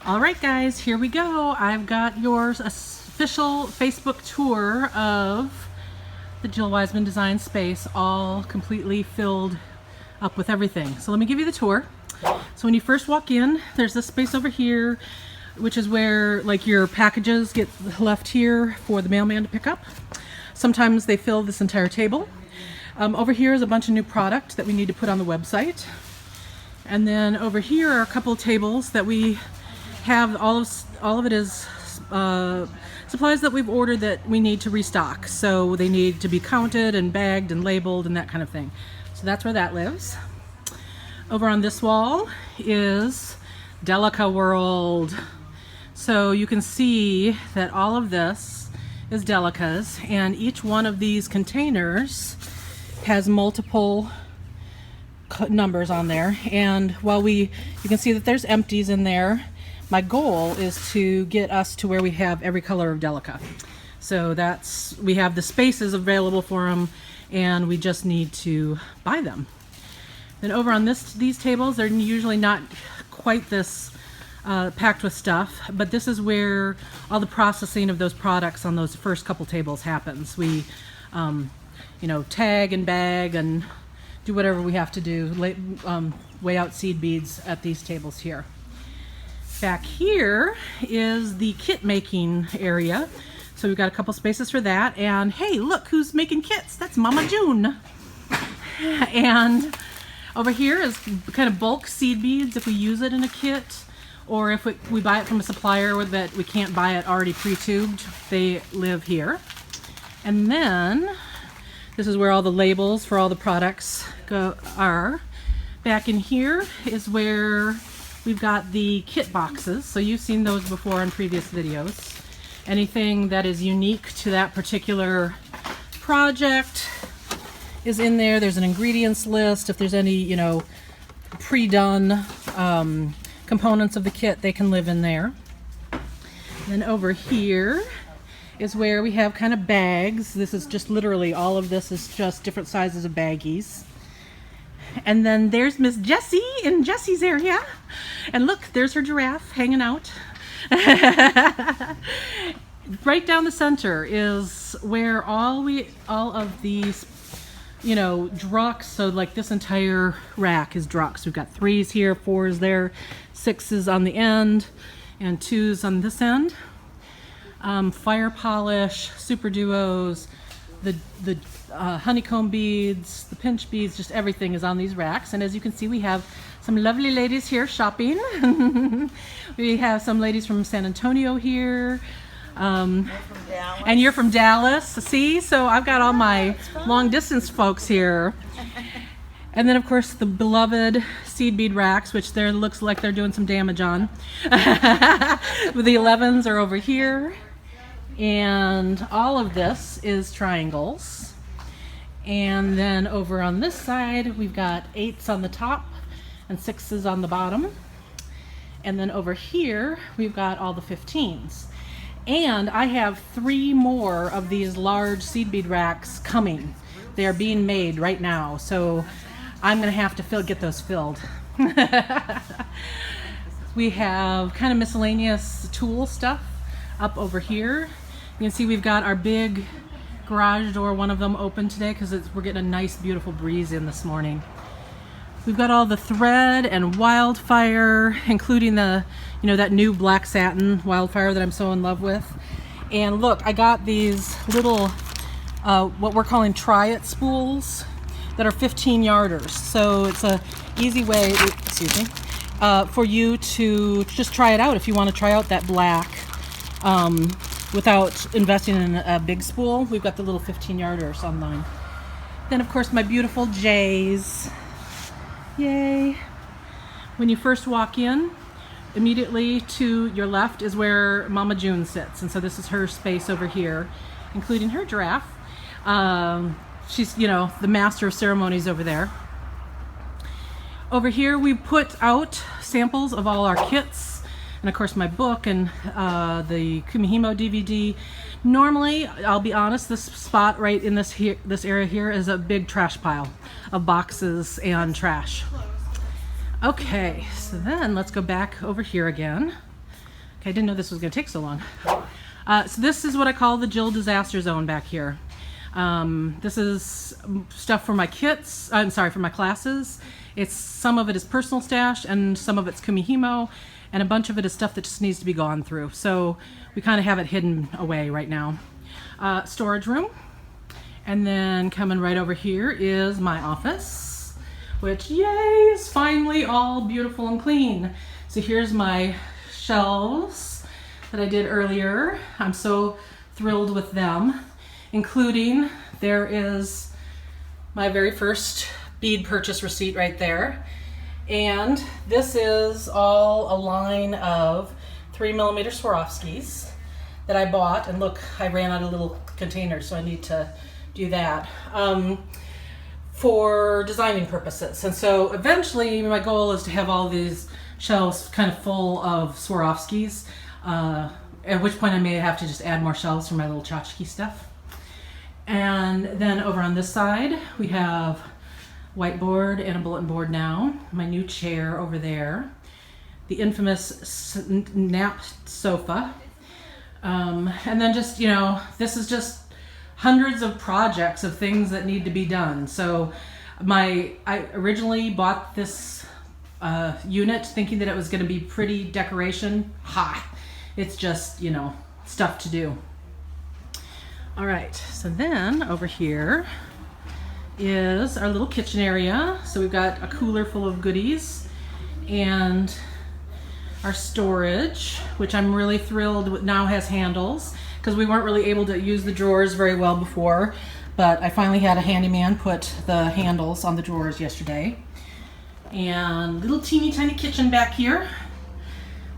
Alright guys, here we go. I've got your official Facebook tour of the Jill Wiseman Design Space, all completely filled up with everything. So let me give you the tour. So when you first walk in, there's this space over here, which is where like your packages get left here for the mailman to pick up. Sometimes they fill this entire table. Over here is a bunch of new product that we need to put on the website. And then over here are a couple of tables that we have. All of it is supplies that we've ordered that we need to restock, so they need to be counted and bagged and labeled and that kind of thing. So that's where that lives. Over on this wall is Delica World. So you can see that all of this is Delicas, and each one of these containers has multiple numbers on there. And while you can see that there's empties in there, my goal is to get us to where we have every color of Delica. So we have the spaces available for them, and we just need to buy them. Then over on these tables, they're usually not quite this packed with stuff, but this is where all the processing of those products on those first couple tables happens. We, tag and bag and do whatever we have to do, weigh out seed beads at these tables here. Back here is the kit making area. So we've got a couple spaces for that. And hey, look who's making kits. That's Mama June. And over here is kind of bulk seed beads if we use it in a kit, or if we buy it from a supplier that we can't buy it already pre-tubed. They live here. And then this is where all the labels for all the products are. Back in here is where we've got the kit boxes. So you've seen those before in previous videos. Anything that is unique to that particular project is in there. There's an ingredients list. If there's any, pre-done components of the kit, they can live in there. And then over here is where we have kind of bags. This is just literally, all of this is just different sizes of baggies. And then there's Miss Jessie in Jessie's area. And look, there's her giraffe hanging out. Right down the center is where all of these, drucks, so like this entire rack is drucks. We've got 3s here, 4s there, 6s on the end, and 2s on this end. Fire polish, super duos, the honeycomb beads, the pinch beads, just everything is on these racks. And as you can see, we have some lovely ladies here shopping. We have some ladies from San Antonio here. And you're from Dallas, see? So I've got all my long distance folks here. And then of course the beloved seed bead racks, which there looks like they're doing some damage on. The 11s are over here. And all of this is triangles. And then over on this side, we've got 8s on the top and 6s on the bottom. And then over here, we've got all the 15s. And I have 3 more of these large seed bead racks coming. They are being made right now. So I'm gonna have to get those filled. We have kind of miscellaneous tool stuff up over here. You can see we've got our big garage door, one of them open today because we're getting a nice beautiful breeze in this morning. We've got all the thread and wildfire, including the, that new black satin wildfire that I'm so in love with. And look, I got these little, what we're calling try-it spools that are 15 yarders. So it's a easy way, for you to just try it out if you want to try out that black. Without investing in a big spool. We've got the little 15-yarders online. Then of course my beautiful J's. Yay. When you first walk in, immediately to your left is where Mama June sits. And so this is her space over here, including her giraffe. she's, you know, the master of ceremonies over there. Over here we put out samples of all our kits, and of course my book and the Kumihimo DVD. Normally, I'll be honest, this spot right in this area here is a big trash pile of boxes and trash. Okay, so then let's go back over here again. Okay, I didn't know this was going to take so long. So this is what I call the Jill Disaster Zone back here. This is stuff for my kits, I'm sorry, for my classes. Some of it is personal stash and some of it's Kumihimo, and a bunch of it is stuff that just needs to be gone through. So we kind of have it hidden away right now. Storage room. And then coming right over here is my office, which, yay, is finally all beautiful and clean. So here's my shelves that I did earlier. I'm so thrilled with them, including there is my very first bead purchase receipt right there. And this is all a line of 3mm Swarovskis that I bought. And look, I ran out of little containers, so I need to do that for designing purposes. And so eventually my goal is to have all these shelves kind of full of Swarovskis, at which point I may have to just add more shelves for my little tchotchke stuff. And then over on this side, we have whiteboard and a bulletin board now. My new chair over there. The infamous nap sofa. And then just, you know, this is just hundreds of projects of things that need to be done. So I originally bought this unit thinking that it was going to be pretty decoration. It's just, you know, stuff to do. All right, so then over here is our little kitchen area. So we've got a cooler full of goodies and our storage, which I'm really thrilled with, now has handles, because we weren't really able to use the drawers very well before, but I finally had a handyman put the handles on the drawers yesterday. And little teeny tiny kitchen back here,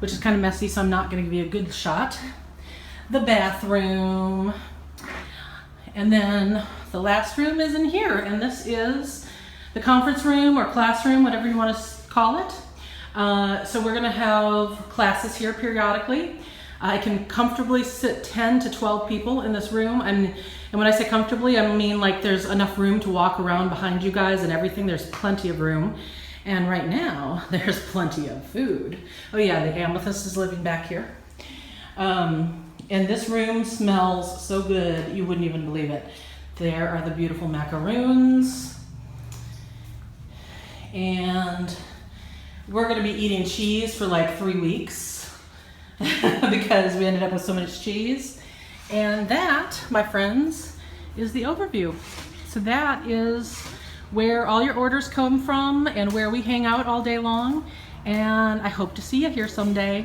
which is kind of messy, so I'm not going to give you a good shot. The bathroom. And then the last room is in here, and this is the conference room or classroom, whatever you want to call it. So we're going to have classes here periodically. I can comfortably sit 10 to 12 people in this room, and when I say comfortably, I mean like there's enough room to walk around behind you guys and everything. There's plenty of room. And right now, there's plenty of food. Oh yeah, the amethyst is living back here. And this room smells so good, you wouldn't even believe it. There are the beautiful macaroons. And we're gonna be eating cheese for like 3 weeks because we ended up with so much cheese. And that, my friends, is the overview. So that is where all your orders come from and where we hang out all day long. And I hope to see you here someday.